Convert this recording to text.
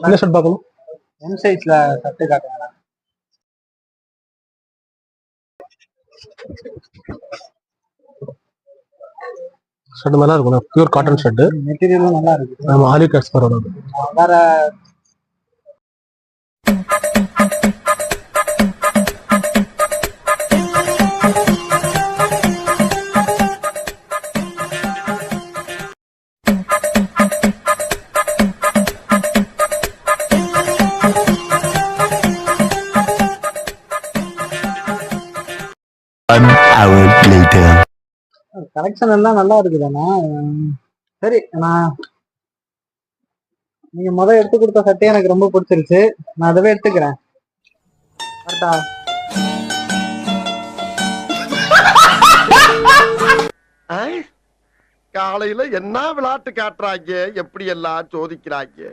என்ன ஷர்ட் பார்க்கணும்? எம் சைஸ்ல சட்டை காட்டுங்க. ஷர்ட் நல்லா இருக்கும், பியூர் காட்டன் ஷர்ட். மெட்டீரியலும் நல்லா இருக்கு. நம்ம ஆலி கஸ்பரோட வேற கலெக்ஷன் எல்லாம் நல்லா இருக்குதாண்ணா. சரி, நீங்க எடுத்து கொடுத்த சட்டையை எனக்கு ரொம்ப பிடிச்சிருச்சு. நான் அதவே எடுத்துக்கிறேன். கரெக்டா? காலையில என்ன விளையாட்டு காட்டுறாங்க, எப்படி எல்லாம் சோதிக்கிறாங்க.